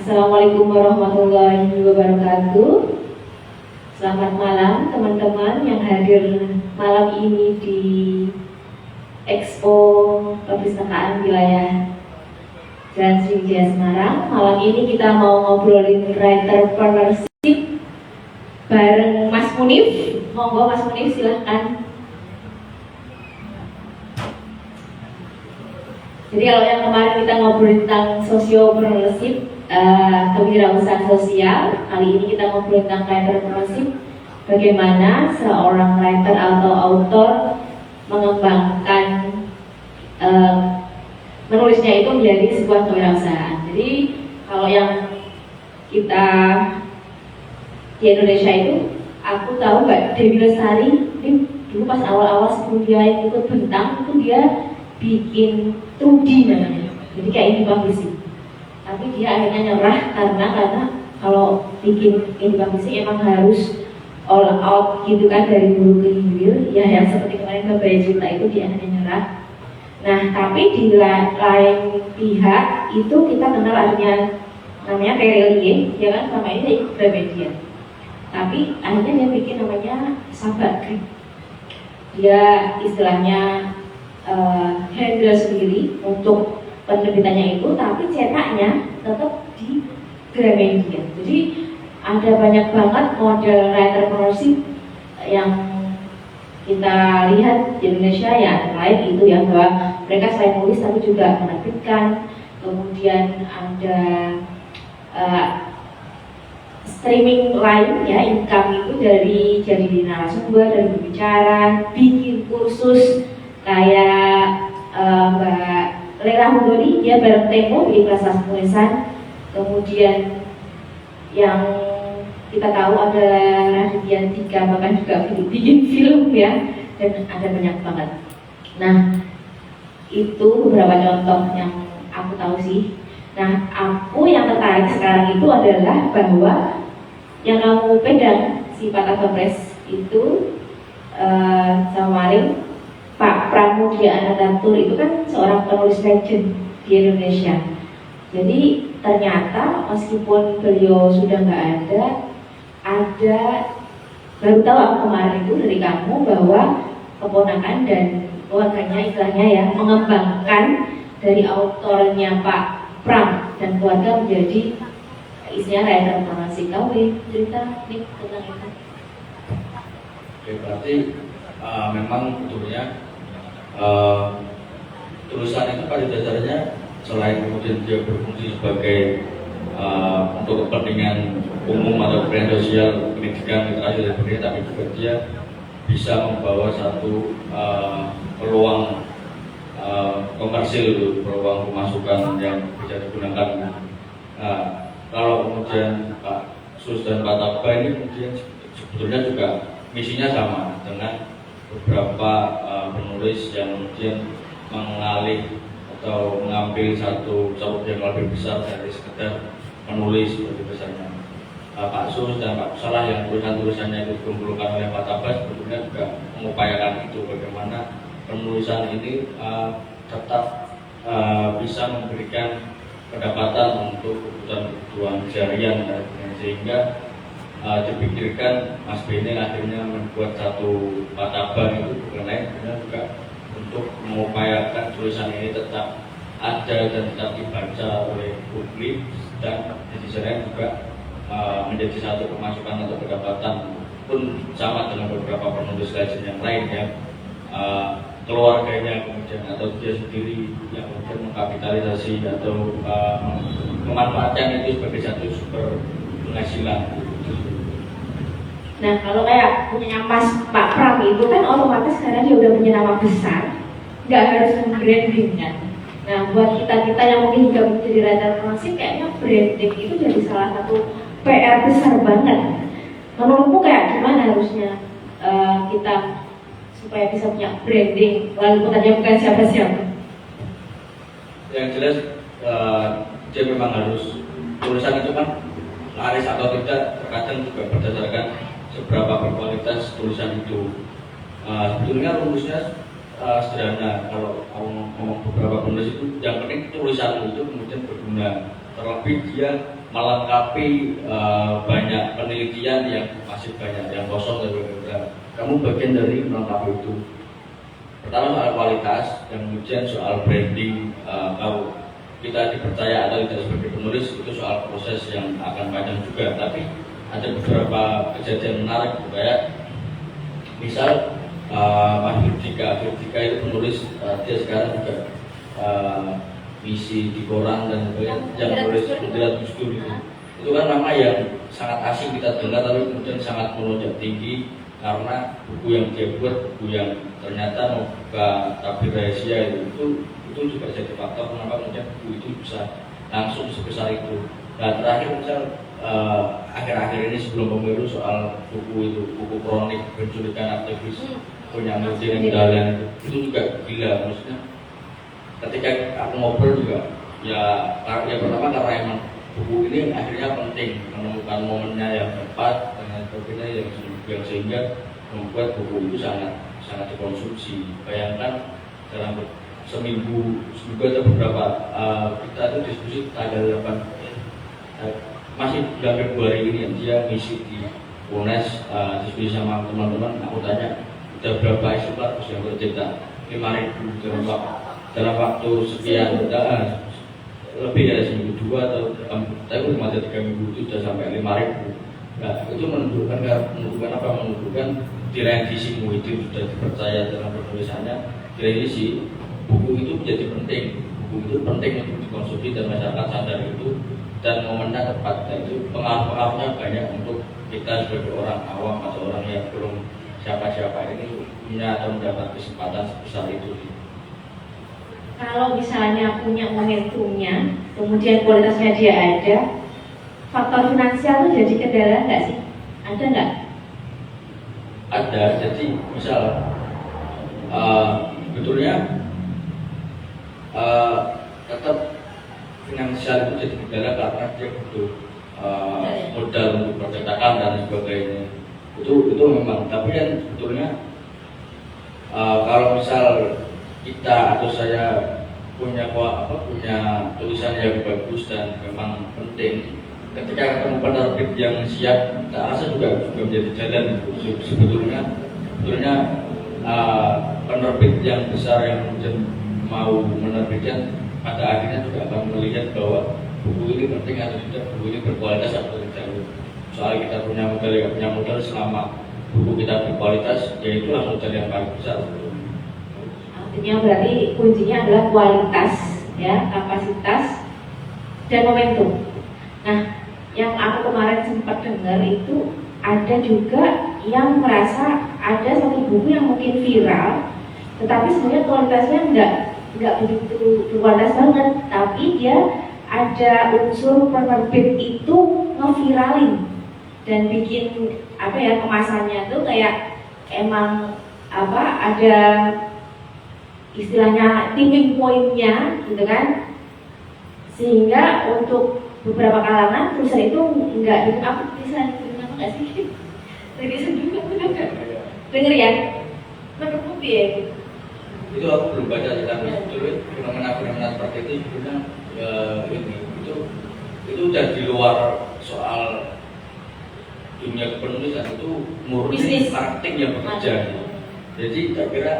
Assalamualaikum warahmatullahi wabarakatuh. Selamat malam teman-teman yang hadir malam ini di Expo Perpustakaan Wilayah Jalan Sriwijaya Semarang. Malam ini kita mau ngobrolin writerpreneurship bareng Mas Munif. Monggo Mas Munif, silahkan. Jadi kalau yang kemarin kita ngobrolin tentang sosiopreneurship, kewirausahaan sosial, kali ini kita ngobrolin tentang writerpreneurship, bagaimana seorang writer atau author mengembangkan menulisnya itu menjadi sebuah kewirausahaan. Jadi kalau yang kita di Indonesia itu, aku tahu Mbak Dewi Lestari, ini dulu pas awal-awal sebelum dia ikut Bentang itu dia bikin 2D namanya, jadi kayak ini publishing. Tapi dia akhirnya nyerah karena kalau bikin ini publishing emang harus all out gitu kan, dari hulu ke hilir ya, yang seperti kemarin Mbak Bayi cerita itu dia akhirnya nyerah. Nah tapi di lain pihak itu kita kenal adanya namanya Terelie, ya kan, sama ini ikut Gramedia. Tapi akhirnya dia bikin namanya Sahabat Grip. Dia istilahnya handle sendiri untuk penerbitannya itu, tapi cetaknya tetap di Gramedia. Jadi ada banyak banget model writerpreneurship yang kita lihat di Indonesia ya, lain itu ya, bahwa mereka selain nulis tapi juga menerbitkan. Kemudian ada streaming lain ya, income itu dari jadi narasumber, dari berbicara, bikin kursus kayak Mbak Lera Hudori, dia bareng Temo di kelas penulisan. Kemudian yang kita tahu ada Raditya Dika, bahkan juga bikin film ya, dan ada banyak banget. Nah itu beberapa contoh yang aku tahu sih. Nah aku yang tertarik sekarang itu adalah bahwa yang kamu pegang si Patah Press itu kemarin Pak Pramudia Anandatur itu kan seorang penulis legend di Indonesia. Jadi ternyata meskipun beliau sudah nggak ada baru tahu aku kemarin itu dari kamu bahwa keponakan dan keluarganya istilahnya ya mengembangkan dari autornya Pak Pram dan keluarga menjadi isinya writerpreneurship. Kamu boleh cerita nih tentang itu? Oke, berarti memang betulnya tulisan itu pada dasarnya selain kemudian dia berfungsi sebagai untuk kepentingan umum atau kepentingan sosial, pendidikan, literasi dan sebagainya, tapi juga dia bisa membawa satu peluang komersil, peluang pemasukan yang bisa digunakan. Kalau kemudian Pak Sus dan Pak Taba ini kemudian sebetulnya juga misinya sama dengan beberapa penulis yang kemudian mengalih atau mengambil satu yang lebih besar dari sekedar menulis seperti besarnya Pak Sus dan Pak Salah yang tulisan-tulisannya itu dikumpulkan oleh Pak Tabas, sebetulnya juga mengupayakan itu, bagaimana penulisan ini tetap bisa memberikan pendapatan untuk kebutuhan seharian, sehingga dipikirkan Mas Bene akhirnya membuat satu pataban itu bukan lain juga untuk mengupayakan tulisan ini tetap ada dan tetap dibaca oleh publik, dan di sisi lain juga menjadi satu pemasukan atau pendapatan, pun sama dengan beberapa penulis legend yang lain ya, keluarganya kemudian atau dia sendiri yang kemudian mengkapitalisasi atau memanfaatkan itu sebagai satu sumber penghasilan. Nah kalau kayak punya Mas Pak Pram itu kan otomatis karena dia udah punya nama besar, nggak harus branding kan. Nah buat kita yang mungkin juga menjadi writerpreneurship, kayaknya branding itu jadi salah satu PR besar banget. Menurutmu kayak gimana harusnya kita supaya bisa punya branding, walaupun tadi bukan siapa-siapa? Yang jelas dia memang harus, tulisan itu kan laris atau tidak terkadang juga berdasarkan seberapa berkualitas tulisan itu. Sebetulnya rumusnya sederhana. Kalau ngomong beberapa penulis itu, yang penting tulisan itu kemudian berguna. Terlebih dia melengkapi banyak penelitian yang masih banyak yang kosong dan berbeda. Kamu bagian dari melengkapi itu. Pertama soal kualitas, dan kemudian soal branding. Kalau kita dipercaya atau tidak sebagai penulis itu soal proses yang akan panjang juga. Tapi ada beberapa kejadian menarik, kayak misal Mas Firdika itu penulis, dia sekarang juga misi di koran dan sebagainya, yang menulis Mutiara Gus Dur itu kan nama yang sangat asing kita dengar, tapi kemudian sangat melonjak tinggi karena buku yang dia buat, buku yang ternyata membuka tabir rahasia itu juga jadi faktor kenapa kemudian buku itu bisa langsung sebesar itu. Nah terakhir misal akhir-akhir ini sebelum pemilu soal buku kronik penculikan aktivis punya Mutiara Medalian itu juga gila, maksudnya ketika aku ngobrol juga ya pertama karena emang buku ini akhirnya penting menemukan momennya yang tepat dengan sebagainya yang sehingga membuat buku itu sangat dikonsumsi. Bayangkan dalam seminggu ada beberapa kita itu diskusi tanggal 8 masih bulan Februari ini yang dia misi di UNES, diskusi sama teman-teman. Aku tanya udah berapa eksemplar yang tercetak, 5.000 dalam waktu sekian, lebih dari seminggu dua atau tapi cuma ada 3 minggu itu sudah sampai 5.000. Nah itu menunjukkan apa? Menunjukkan direvisi Muhyiddin sudah dipercaya dalam penulisannya. Direvisi buku itu menjadi penting, buku itu penting untuk dikonsumsi dan masyarakat sadar itu, dan momennya tepat. Dan itu pengaruh-pengaruhnya banyak untuk kita sebagai orang awam atau orang yang belum siapa-siapa ini punya atau mendapat kesempatan sebesar itu. Kalau misalnya punya momentumnya, kemudian kualitasnya dia ada, faktor finansial itu jadi kendala nggak sih? Ada nggak? Ada. Jadi misal betulnya tetap finansial itu jadi kendala karena dia butuh modal untuk percetakan dan sebagainya. Itu memang. Tapi kan sebetulnya kalau misal kita atau saya punya tulisan yang bagus dan memang penting, ketika ketemu penerbit yang siap, tak rasa juga menjadi jalan. Sebetulnya penerbit yang besar yang kemudian mau menerbitkan pada akhirnya juga akan melihat bahwa buku ini penting atau tidak, buku ini berkualitas atau tidak. Soal kita punya modal selama buku kita berkualitas, yaitu langsung jadi yang paling besar. Artinya berarti kuncinya adalah kualitas, ya, kapasitas dan momentum. Nah, yang aku kemarin sempat dengar itu ada juga yang merasa ada satu buku yang mungkin viral, tetapi sebenarnya kualitasnya nggak begitu berkualitas banget, tapi dia ada unsur penerbit itu ngeviralin dan bikin kemasannya tuh kayak emang ada istilahnya tipping point-nya gitu kan, sehingga untuk beberapa kalangan tulisan itu nggak tulisan apa nggak sih? Tulisan juga benar nggak? Dengar ya? Menurutmu ya? Itu aku belum baca, tapi sebetulnya fenomena seperti itu sebenarnya itu udah di luar soal dunia penulisan, itu murni marketing yang bekerja. Jadi saya kira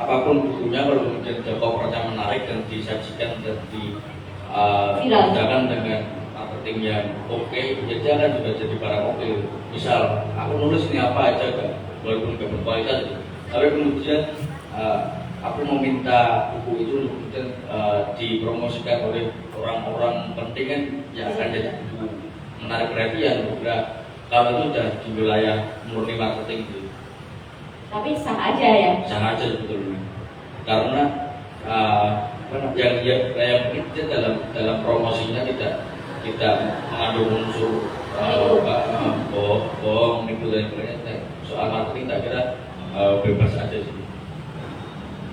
apapun bukunya, kalau kemudian covernya menarik dan disajikan dan dikerjakan dengan marketing yang oke, ya jangan juga jadi barang oke. Misal aku nulis ini apa aja kan, walaupun gak berkualitas, tapi kemudian aku meminta buku itu kemudian dipromosikan oleh orang-orang penting kan, ya akan jadi buku menarik perhatian. Kalau itu sudah di wilayah murni marketing gitu. Tapi sah aja ya? Sah aja sebetulnya, karena yang mungkin dalam promosinya tidak mengandung unsur bohong, nipu dan sebagainya. Soal marketing tak kira bebas aja sih.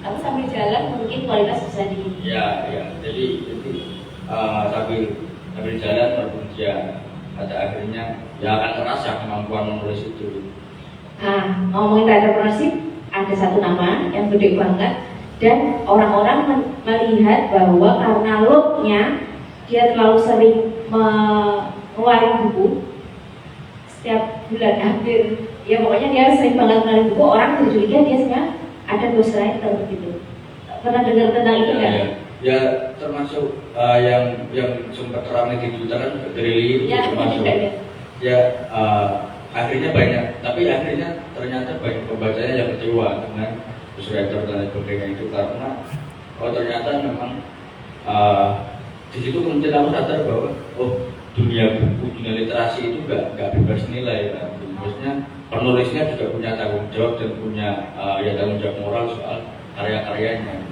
Tapi sambil jalan mungkin kualitas bisa di. Ya, jadi sambil jalan walaupun dia pada akhirnya ya akan terasa kemampuan menulis itu. Nah, ngomongin entrepreneurship, ada satu nama yang gede banget dan orang-orang melihat bahwa karena look-nya dia terlalu sering mengeluarkan buku setiap bulan hampir, ya pokoknya dia sering banget ngeluarin buku, orang jadi curiga dia sebenarnya ada ghostwriter gitu. Pernah dengar tentang itu nggak? Ya termasuk yang sempat ramai di Twitter kan dari itu Ya, termasuk. ya. Ya akhirnya banyak, tapi akhirnya ternyata banyak pembacanya yang kecewa dengan ghostwriter dan sebagainya itu karena ternyata memang di situ kemudian aku sadar bahwa dunia buku, dunia literasi itu nggak bebas nilai kan. Maksudnya penulisnya juga punya tanggung jawab dan punya tanggung jawab moral soal karya-karyanya.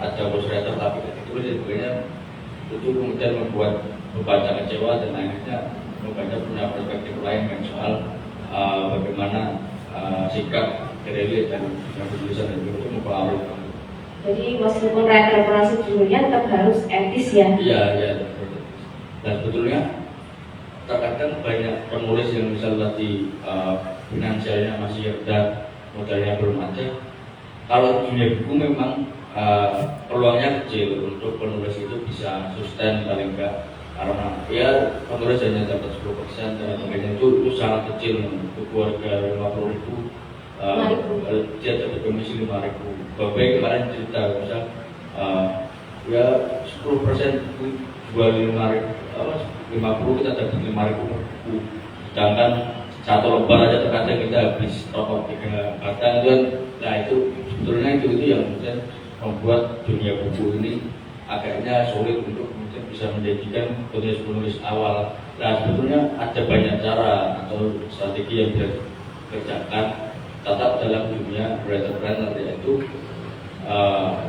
Ada ghostwriter tapi ditulis dan sebagainya, itu kemudian membuat pembaca kecewa dan akhirnya membaca punya perspektif lain kan soal bagaimana sikap Kireli dan tulisan dan itu mempengaruhi. Jadi meskipun referensi judulnya tetap harus etis ya? Iya. Dan sebetulnya terkadang banyak penulis yang misalnya tadi finansialnya masih rendah, modalnya belum ada. Kalau dunia buku memang peluangnya kecil untuk penulis itu bisa sustain paling enggak, karena ya penulis hanya dapat 10% dan sebagainya, itu sangat kecil. Untuk keluarga 50.000 dia dapat komisi 5.000. Bapak kemarin cerita misal ya 10% jual 50 kita dapat 5.000 buku, sedangkan satu lembar aja terkadang kita habis rokok 3 batang itu kan. Nah itu sebetulnya itu yang kemudian membuat dunia buku ini agaknya sulit untuk kemudian bisa menjadikan penulis-penulis awal. Nah sebetulnya ada banyak cara atau strategi yang bisa dikerjakan tetap dalam dunia writer planner, yaitu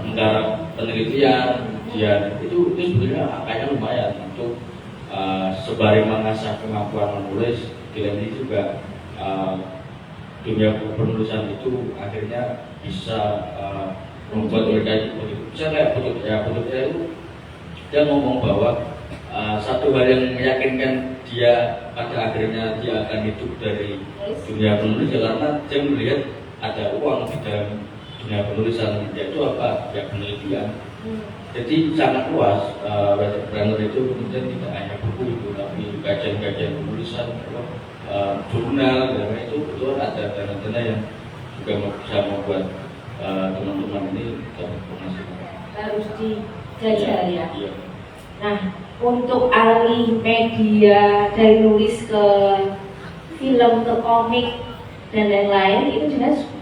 menggarap penelitian, kemudian itu sebetulnya angkanya lumayan untuk sembari mengasah kemampuan menulis. Ini juga dunia penulisan itu akhirnya bisa membuat mereka itu begitu. Bisa kayak Putut itu dia ngomong bahwa satu hal yang meyakinkan dia pada akhirnya dia akan hidup dari dunia penulis karena dia melihat ada uang di dalam dunia penulisan, yaitu apa? Ya penelitian. Jadi sangat luas. Writer planner itu kemudian tidak hanya buku itu, tapi kajian-kajian penulisan, jurnal, dan itu betul ada dana-dana yang juga bisa membuat teman-teman ini dapat penghasilan. Harus dijajal ya. Iya. Nah, untuk alih media dari nulis ke film, ke komik dan lain-lain, itu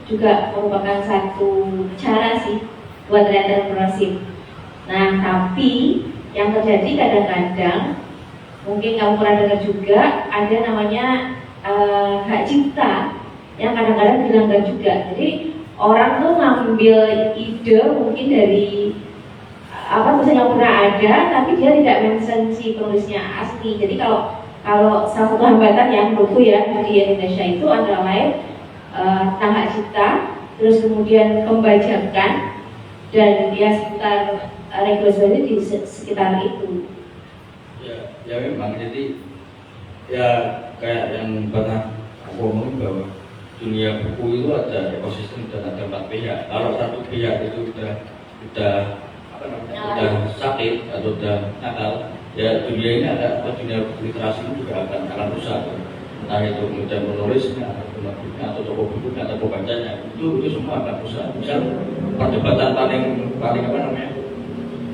juga merupakan satu cara sih buat entrepreneurship. Nah, tapi yang terjadi kadang-kadang, mungkin kamu pernah dengar juga, ada namanya hak cipta yang kadang-kadang dilanggar juga. Jadi orang tuh ngambil ide mungkin dari tulisan yang pernah ada, tapi dia tidak mention si penulisnya asli. Jadi kalau salah satu hambatan yang menurutku ya di Indonesia itu antara lain tentang hak cipta, terus kemudian pembajakan dan ya sekitar regulasi di sekitar itu. Ya memang, jadi ya kayak yang pernah aku omongin bahwa dunia buku itu ada ekosistem dan ada 4 pihak. Kalau satu pihak itu udah sakit atau udah nakal, ya dunia ini dunia literasi ini juga akan rusak. Entah itu kemudian penulisnya, atau penerbitnya, atau toko bukunya, atau pembacanya, itu semua akan rusak. Misal perdebatan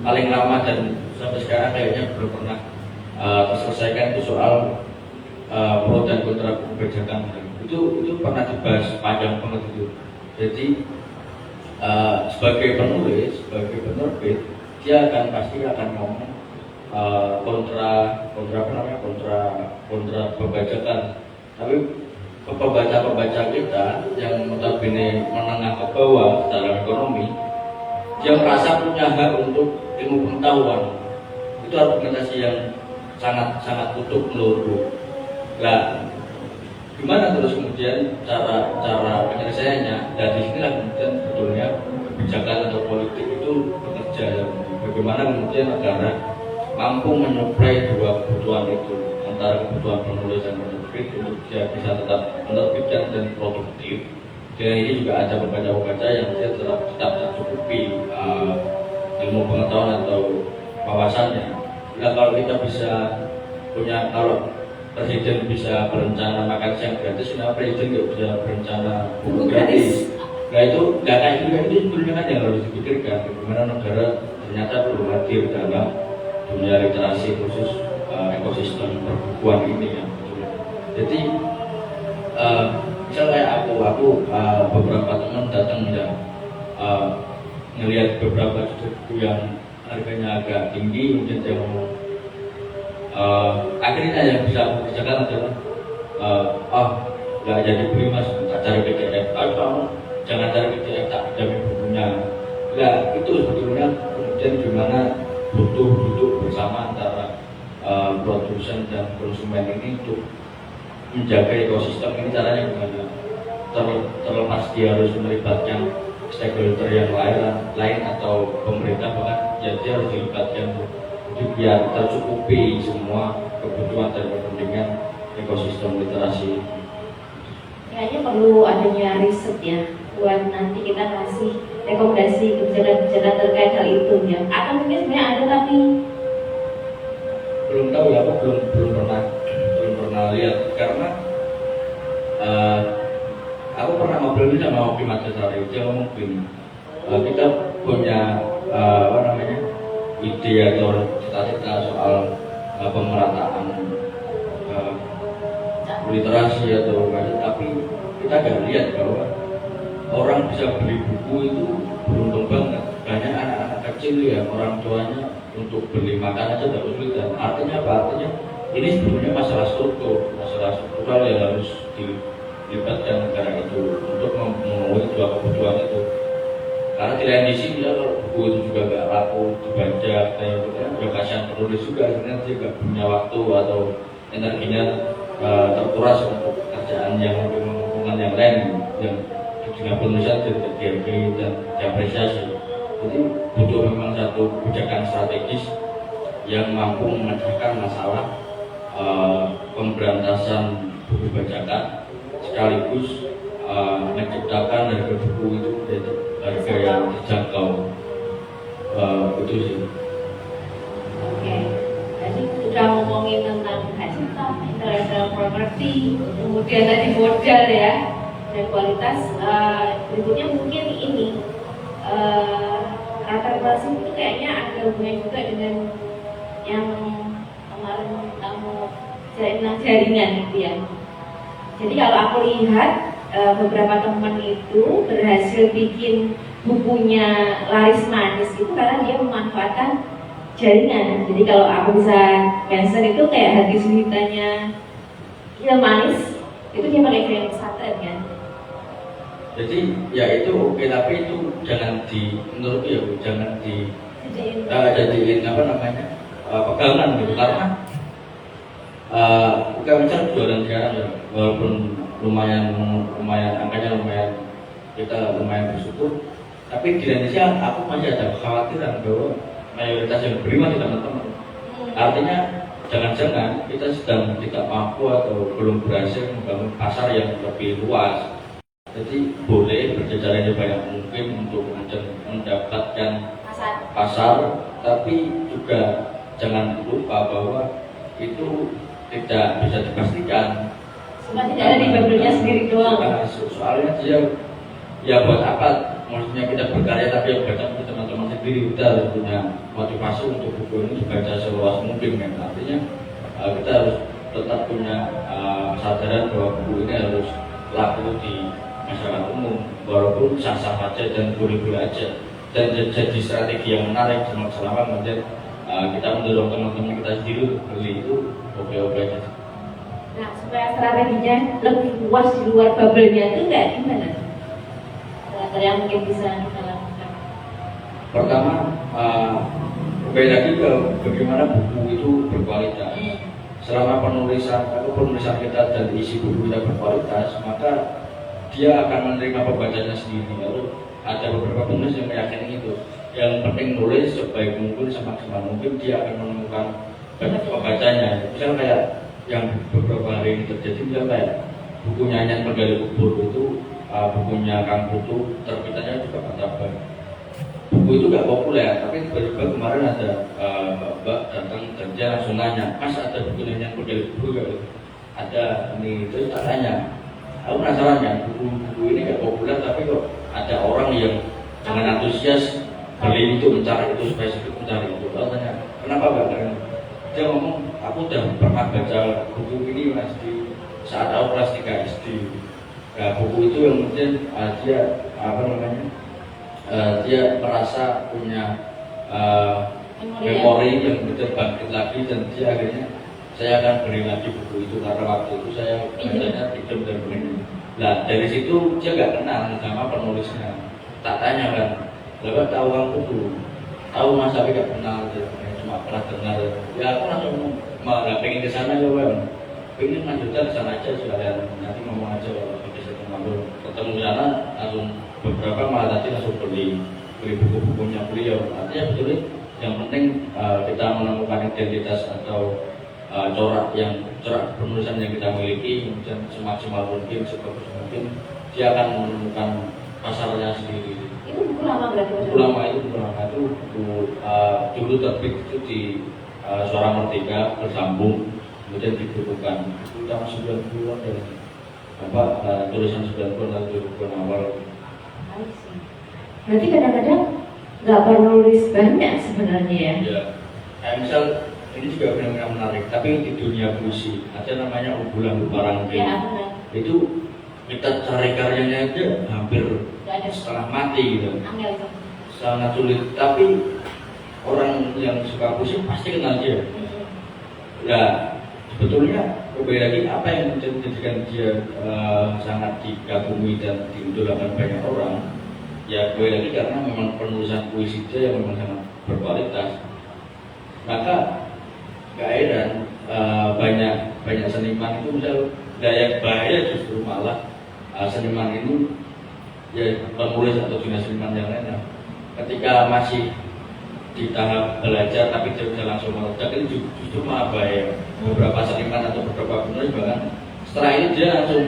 paling lama dan sampai sekarang kayaknya belum pernah terselesaikan itu soal pro dan kontra kebijakan. Itu pernah dibahas panjang banget itu. Jadi sebagai penulis, sebagai penerbit, dia pasti akan ngomong kontra pembajakan. Tapi pembaca kita yang notabene menengah ke bawah dalam ekonomi, dia merasa punya hak untuk ilmu pengetahuan. Itu argumentasi yang sangat utuh menurutku. Nah, gimana terus kemudian cara penyelesaiannya? Dan disinilah kemudian sebetulnya kebijakan atau politik itu bekerja. Bagaimana kemudian negara mampu menyuplai dua kebutuhan itu, antara kebutuhan penulis dan penerbit untuk dia bisa tetap menerbitkan dan produktif. Dan ini juga ada pembaca-pembaca yang dia tetap tercukupi ilmu pengetahuan atau wawasannya. Ya kalau kita bisa punya, kalau presiden bisa berencana makan siang gratis, kenapa presiden nggak bisa berencana buku gratis? Nah itu nggak kayak gitu, itu sebenarnya kan yang harus dipikirkan bagaimana negara ternyata belum hadir dalam dunia literasi khusus ekosistem perbukuan ini ya. Jadi misal kayak aku beberapa teman datang ya ngelihat beberapa buku yang harganya agak tinggi, mungkin dia ngomong akhirnya yang bisa aku kerjakan adalah nggak jadi beli mas, tak cari PDF. Kamu jangan cari PDF, tak jamin bukunya. Nah itu sebetulnya kemudian gimana butuh duduk bersama antara produsen dan konsumen ini untuk menjaga ekosistem ini. Caranya gimana? Terlepas dia harus melibatkan stakeholder yang lain atau pemerintah, bahkan ya dia harus dilibatkan biar tercukupi semua kebutuhan dan kepentingan ekosistem literasi. Kayaknya perlu adanya riset ya, buat nanti kita kasih rekomendasi kebijakan-kebijakan terkait hal itu ya. Atau mungkin sebenarnya ada tapi belum tahu ya, aku belum pernah lihat, karena aku pernah ngobrol sama Oki Matasari. Dia ngomong begini, kita punya ide atau cita-cita soal pemerataan literasi atau tapi kita nggak lihat bahwa orang bisa beli buku itu beruntung banget. Banyak anak-anak kecil ya, orang tuanya untuk beli makan aja tidak kesulitan. Artinya apa? Artinya ini sebetulnya masalah struktural yang harus dilibatkan negara itu untuk memenuhi dua kebutuhan itu. Karena di lain sisi kalau buku itu juga nggak laku dibaca, dan itu kan juga kasihan penulis juga, sebenarnya dia nggak punya waktu atau energinya terkuras untuk pekerjaan yang lebih menguntungkan yang lain yang dengan penulisan tidak dihargai dan diapresiasi. Jadi butuh memang satu kebijakan strategis yang mampu memecahkan masalah pemberantasan buku bajakan sekaligus menciptakan harga buku itu menjadi harga yang terjangkau. Itu sih. Oke, tadi kita ngomongin tentang hak intellectual property, kemudian tadi modal ya dan kualitas. Berikutnya mungkin ini rata-rata itu kayaknya ada hubungan juga dengan yang kemarin kamu jaringan gitu ya. Jadi kalau aku lihat beberapa teman itu berhasil bikin bukunya laris manis itu karena dia memanfaatkan jaringan. Jadi kalau aku bisa mention itu kayak hati sulitannya Hilman Manis itu dia pakai Kickstarter kan. Jadi ya itu oke, tapi itu jangan menurutku ya jangan jadiin pegangan gitu, karena bukan misal jualan sekarang ya, walaupun lumayan angkanya kita lumayan bersyukur, tapi di Indonesia aku masih ada kekhawatiran bahwa mayoritas yang beli masih teman-teman. Artinya jangan-jangan kita sedang tidak mampu atau belum berhasil membangun pasar yang lebih luas. Jadi boleh berjajaran banyak mungkin untuk mendapatkan pasar, tapi juga jangan lupa bahwa itu tidak bisa dipastikan. Cuma tidak ada di bubble-nya sendiri doang. Soalnya dia ya buat apa? Maksudnya kita berkarya tapi yang baca teman-teman sendiri. Kita harus punya motivasi untuk buku ini dibaca seluas mungkin kan. Artinya kita harus tetap punya kesadaran bahwa buku ini harus laku di masyarakat umum, walaupun sah-sah saja dan boleh-boleh aja, dan jadi strategi yang menarik selama kemudian kita mendorong teman-teman kita sendiri untuk beli itu oke-oke aja. Nah, supaya strateginya lebih luas di luar bubble-nya itu kayak gimana? Yang mungkin bisa kita lakukan. Pertama, kembali lagi ke bagaimana buku itu berkualitas. Selama penulisan kita dan isi buku kita berkualitas, maka dia akan menerima pembacanya sendiri. Lalu ada beberapa penulis yang meyakini itu. Yang penting nulis sebaik mungkin, semaksimal mungkin dia akan menemukan pembacanya. Misal kayak yang beberapa hari ini terjadi, misal kayak buku Nyanyian Penggali Kubur itu, bukunya Kang Putu terbitannya juga Pataban. buku itu nggak populer, tapi tiba-tiba kemarin ada mbak datang dan dia langsung nanya, Mas ada buku yang model buku nggak? Ada ini, terus tak tanya, aku penasaran ya, buku-buku ini nggak populer tapi kok ada orang yang dengan antusias beli itu, mencari itu, spesifik mencari itu. Lalu tanya, kenapa mbak? Dia ngomong, aku udah pernah baca buku ini Mas di saat aku kelas 3 SD. Nah, buku itu yang kemudian dia apa namanya? Dia merasa punya memori yang kemudian bangkit lagi dan dia akhirnya saya akan beli lagi buku itu karena waktu itu saya bacanya hidup dan begini. Nah dari situ dia nggak kenal sama penulisnya. Tak tanya kan, lalu tahu aku tuh, tahu Mas tapi nggak kenal, cuma pernah dengar. Ya aku langsung malah pengen ke sana ya bang, pengen lanjutkan ke sana aja sekalian nanti ngomong aja kalau bisa ketemu sana langsung beberapa malah tadi langsung beli buku-bukunya beliau. Artinya betul yang penting kita menemukan identitas atau corak penulisan yang kita miliki, kemudian semaksimal mungkin, sebagus mungkin dia akan menemukan pasarnya sendiri. Itu buku lama berarti? Buku lama itu dulu terbit itu di Suara Merdeka bersambung, kemudian dibukukan itu tahun 90-an dari tulisan 90-an atau 2000-an awal. Berarti kadang-kadang nggak perlu nulis banyak sebenarnya ya? Ya, kayak misal ini juga benar-benar menarik, tapi di dunia puisi ada namanya Umbulan Buparangke. Ya, itu kita cari karyanya aja hampir setengah mati gitu. Sangat sulit, tapi orang yang suka puisi pasti kenal dia. Nah, sebetulnya kembali lagi apa yang menjadikan dia sangat dikagumi dan diidolakan banyak orang, ya kembali lagi karena memang penulisan puisi dia yang memang sangat berkualitas. Maka gak heran banyak seniman itu misal daya bahaya justru malah seniman ini ya penulis atau dunia seniman yang lainnya ketika masih di tahap belajar tapi dia sudah langsung meledak ini justru malah bahaya. Beberapa seniman atau beberapa penulis bahkan setelah ini dia langsung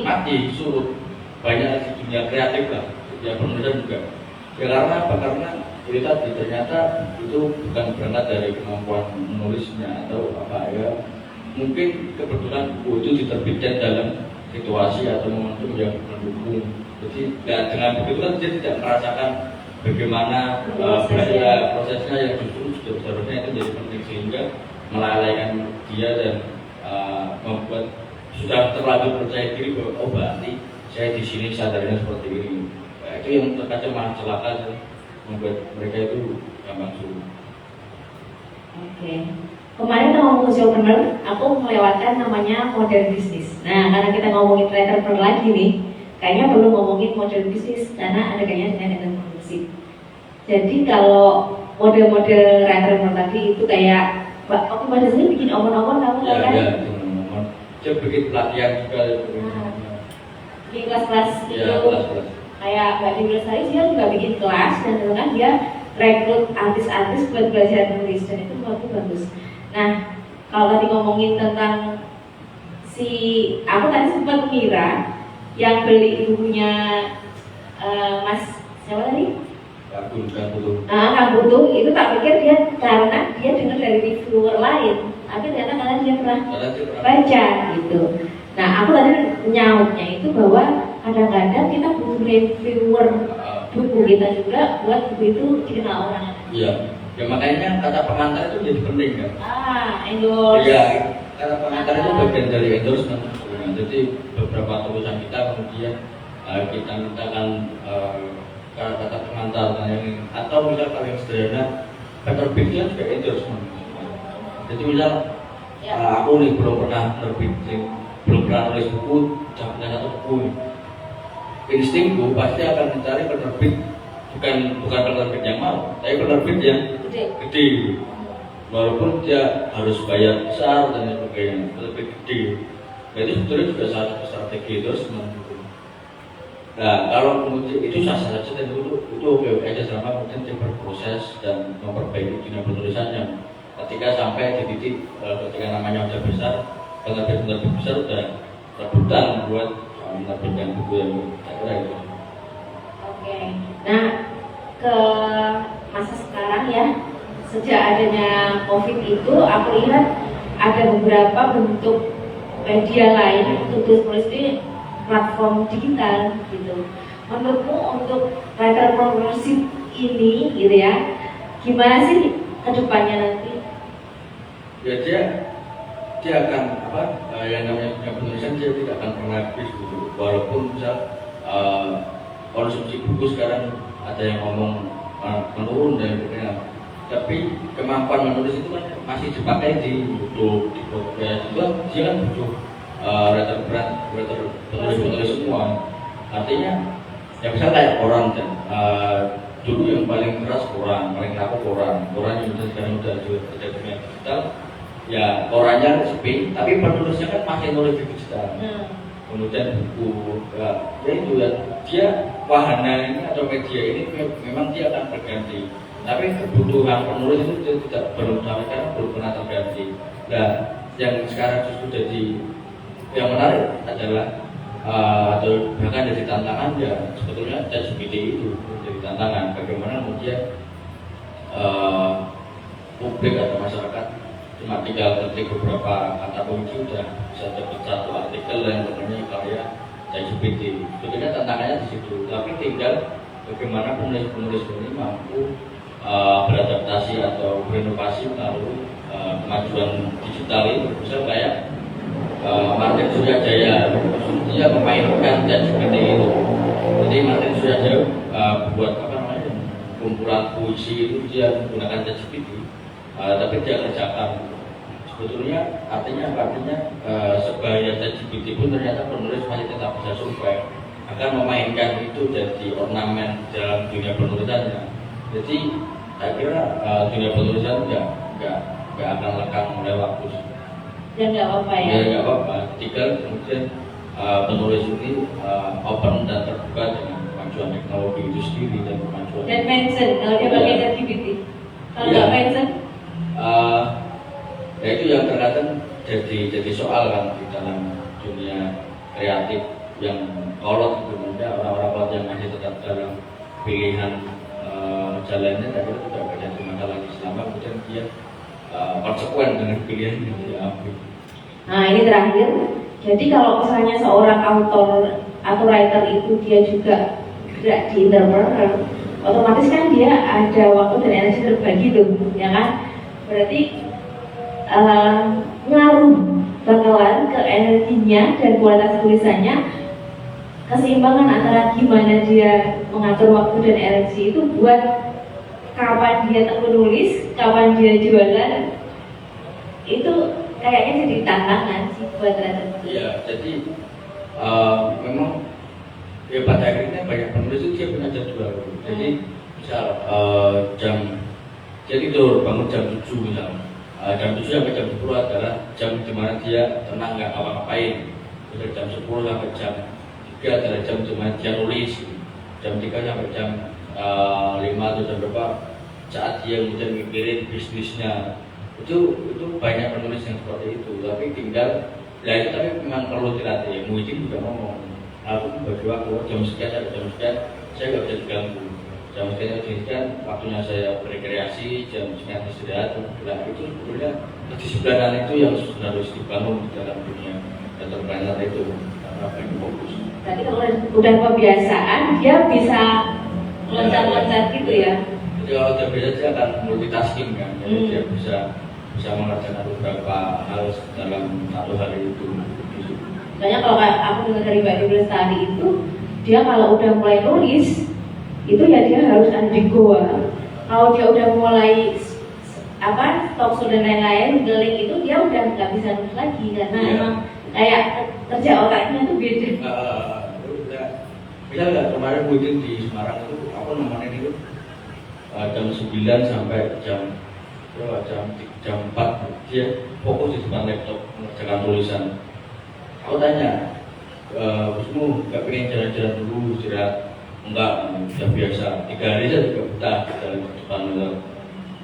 mati surut. Banyak di dunia kreatif lah, ya penulisan juga ya karena apa? Karena itu tadi ternyata itu bukan berangkat dari kemampuan menulisnya atau apa ya, mungkin kebetulan buku itu diterbitkan dalam situasi atau momentum yang mendukung. Jadi ya, dengan begitu kan dia tidak merasakan bagaimana prosesnya yang justru seharusnya itu menjadi penting sehingga melalaikan dia dan membuat sudah terlalu percaya diri bahwa oh berarti saya di sini sadarnya seperti ini. Nah, itu yang terkadang malah celaka sih. Membuat mereka itu gampang suruh. Oke. Kemarin kita ngomong entrepreneur, aku melewatkan namanya modern business. Nah, karena kita ngomongin entrepreneur lagi nih, kayaknya perlu ngomongin modern business karena ada kaitannya dengan entrepreneurship. Jadi kalau model-model entrepreneur tadi itu kayak waktu pada sini bikin omon-omon kamu kan? Ya, omon-omon. Dia bikin pelatihan juga. Bikin kelas-kelas ya, itu. Kelas-kelas. Kayak Mbak Dewi Lestari dia juga bikin kelas dan kan dia rekrut artis-artis buat belajar nulis dan itu menurutku bagus. Nah, kalau tadi ngomongin tentang aku tadi sempat mengira yang beli bukunya Mas siapa tadi? Kang Putu itu tak pikir dia karena dia dengar dari reviewer lain, tapi ternyata karena dia pernah baca gitu. Nah, aku tadi nyautnya itu bahwa kadang-kadang kita butuh reviewer buku kita juga buat buku itu dikenal orang. Iya, ya makanya kata pengantar itu jadi penting kan. Endorse. Iya, kata pengantar itu bagian dari endorsement. Jadi beberapa tulisan kita kemudian kita mintakan kata pengantar atau misal kalau yang sederhana penerbitnya juga endorsement. Jadi misal aku nih belum pernah nulis buku, punya satu buku. Instingku pasti akan mencari penerbit bukan penerbit yang mau, tapi penerbit yang gede. Walaupun dia harus bayar besar dan sebagainya, penerbit gede. Itu sebetulnya juga salah satu strategi endorsement. Nah, kalau kemudian itu sah-sah saja dan itu oke aja selama kemudian dia berproses dan memperbaiki dunia penulisannya. Ketika sampai di titik ketika namanya sudah besar, penerbit besar sudah rebutan buat menerbitkan buku yang saya kira itu. Oke. Nah, ke masa sekarang ya, sejak adanya COVID itu aku lihat ada beberapa bentuk media lain untuk tulis di platform digital gitu. Menurutmu untuk entrepreneurship ini gitu ya, gimana sih kedepannya nanti? Ya dia akan yang namanya penulisan dia tidak akan pernah habis gitu. Walaupun misal konsumsi buku sekarang ada yang ngomong menurun dan sebagainya, tapi kemampuan menulis itu kan masih dipakai di YouTube, di podcast juga dia kan butuh penulis semua. Artinya ya misalnya kayak koran kan, dulu yang paling keras koran, paling laku koran yang sekarang udah ada dunia digital, ya korannya sepi, tapi penulisnya kan masih nulis di digital. Kemudian buku, ya itu ya, dia wahana ini atau media ini memang dia akan berganti, tapi kebutuhan penulis itu dia tidak sampai sekarang belum pernah terganti. Nah, yang sekarang justru jadi yang menarik adalah atau bahkan jadi tantangan ya sebetulnya ChatGPT itu jadi tantangan bagaimana kemudian publik atau masyarakat cuma tinggal ketik beberapa kata kunci udah bisa dapat satu artikel yang namanya karya ChatGPT. Sebetulnya tantangannya di situ, tapi tinggal bagaimana penulis-penulis ini mampu beradaptasi atau berinovasi melalui kemajuan digital itu. Misal kayak Martin Suryajaya dia memainkan ChatGPT itu. Jadi Martin Suryajaya buat kumpulan puisi itu dia menggunakan ChatGPT, tapi dia kerjakan. Sebetulnya artinya sebaya ChatGPT pun ternyata penulis masih tetap bisa survive, akan memainkan itu jadi ornamen dalam dunia penulisannya. Jadi saya kira dunia penulisan nggak akan lekang oleh waktu. Ya nggak apa-apa ya. Ya nggak apa-apa. Tinggal kemudian penulis ini open dan terbuka dengan kemajuan teknologi itu sendiri dan kemajuan. Dan mention kalau dia pakai ChatGPT. Kalau nggak mention, ya itu yang terkadang jadi soal kan di dalam dunia kreatif yang kolot sebenarnya orang-orang yang masih tetap dalam pilihan jalannya, tapi itu tidak menjadi masalah selama kemudian dia konsekuen dengan pilihan yang dia ambil. Nah ini terakhir, jadi kalau misalnya seorang author atau writer itu dia juga gerak di entrepreneur, otomatis kan dia ada waktu dan energi terbagi tuh, ya kan? Berarti ngaruh bakalan ke energinya dan kualitas tulisannya, keseimbangan antara gimana dia mengatur waktu dan energi itu buat kapan dia menulis, kapan dia jualan, itu kayaknya jadi tantangan sih buat writer. Iya, jadi memang ya pada akhirnya banyak penulis itu dia punya jadwal. Jadi misal dia tidur bangun jam 7 misalnya. Jam 7 sampai jam 10 adalah jam dimana dia tenang nggak ngapa-ngapain. Dari jam 10 sampai jam 3 adalah jam dimana dia nulis. Jam 3 sampai jam 5 atau jam berapa saat dia kemudian mikirin bisnisnya. Itu banyak penulis yang seperti itu. Tapi tinggal, itu tapi memang perlu dilatih. Muhyiddin juga ngomong, aku bagi waktu jam sekian sampai jam sekian saya nggak bisa diganggu. Jam sekian waktunya saya berrekreasi, jam sekian istirahat. Nah itu sebetulnya kedisiplinan itu yang harus dibangun di dalam dunia entrepreneur itu apa yang fokus. Berarti kalau udah kebiasaan dia bisa loncat-loncat gitu ya. Jadi kalau udah biasa dia akan multitasking kan, jadi dia bisa mengerjakan beberapa hal dalam satu hari itu. Makanya kalau aku dengar dari Mbak Dewi Lestari itu, dia kalau udah mulai nulis itu ya dia harus ada di goa. Kalau dia udah mulai talk show dan lain-lain, geling itu dia udah nggak bisa nulis lagi karena emang kayak kerja otaknya tuh beda. Bisa nggak kemarin Muhyiddin di Semarang itu aku nemenin itu jam 9 sampai jam 4 dia fokus di depan laptop mengerjakan tulisan. Aku tanya, Wisnu nggak pengen jalan-jalan dulu istirahat? Enggak, sudah biasa. 3 hari saja juga betah dalam depan laptop.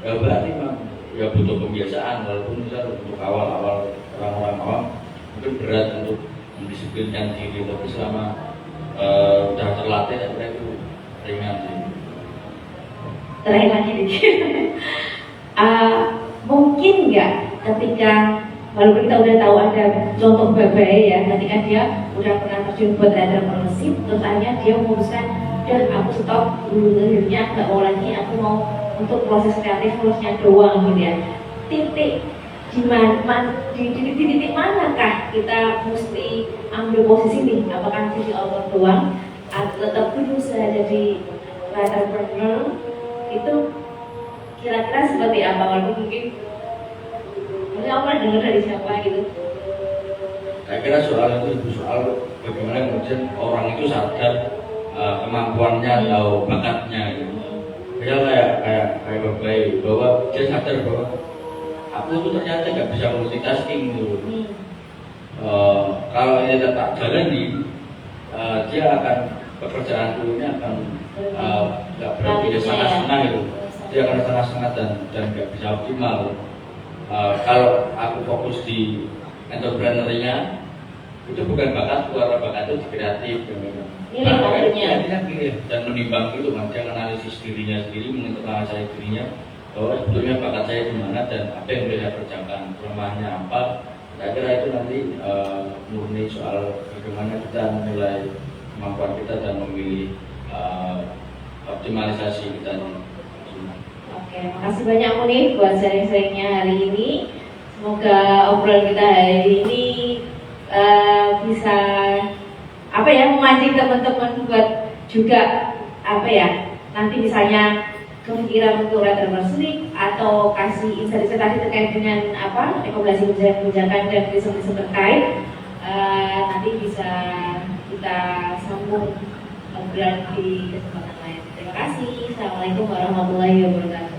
Ya berarti memang ya butuh kebiasaan, walaupun misal untuk awal-awal orang-orang awam mungkin berat untuk mendisiplinkan diri, tapi selama udah terlatih saya kira itu ringan sih. terakhir lagi dikit. Mungkin nggak ketika walaupun kita udah tahu ada contoh babai ya, ketika dia udah pernah terjun buat entrepreneurship, terus akhirnya dia memutuskan, udah aku stop dulunya, nggak mau lagi, aku mau untuk proses kreatif terusnya doang gitu ya. Titik di titik manakah kita mesti ambil posisi nih? Apakah di author doang atau tetap berusaha jadi entrepreneur? Itu kira-kira seperti apa? Walaupun mungkin aku pernah dengar dari siapa gitu. Saya kira soal itu soal bagaimana kemudian orang itu sadar kemampuannya atau bakatnya gitu. Kayak baik bahwa dia sadar bahwa aku itu ternyata nggak bisa multitasking gitu. Kalau ini tetap jalani, dia akan pekerjaan dulunya akan nggak berarti dia setengah-setengah gitu. Dia akan setengah-setengah dan nggak bisa optimal. Kalau aku fokus di entrepreneurnya, itu bukan bakat, karena bakat itu di kreatif. Dan menimbang itu, dia analisis dirinya sendiri, menginternalisasi dirinya bahwa sebetulnya bakat saya di mana dan apa yang boleh saya kerjakan, kelemahannya apa. Saya kira itu nanti murni soal bagaimana kita menilai kemampuan kita dan memilih optimalisasi kita. Oke, makasih banyak Munif buat sharing-sharingnya hari ini. Semoga obrolan kita hari ini bisa memancing teman-teman buat juga nanti misalnya kepikiran untuk entrepreneurship atau kasih insight tadi terkait dengan rekomendasi kebijakan dan riset-riset terkait. Nanti bisa kita sambung obrolan di kesempatan lain. Terima kasih. Assalamualaikum warahmatullahi wabarakatuh.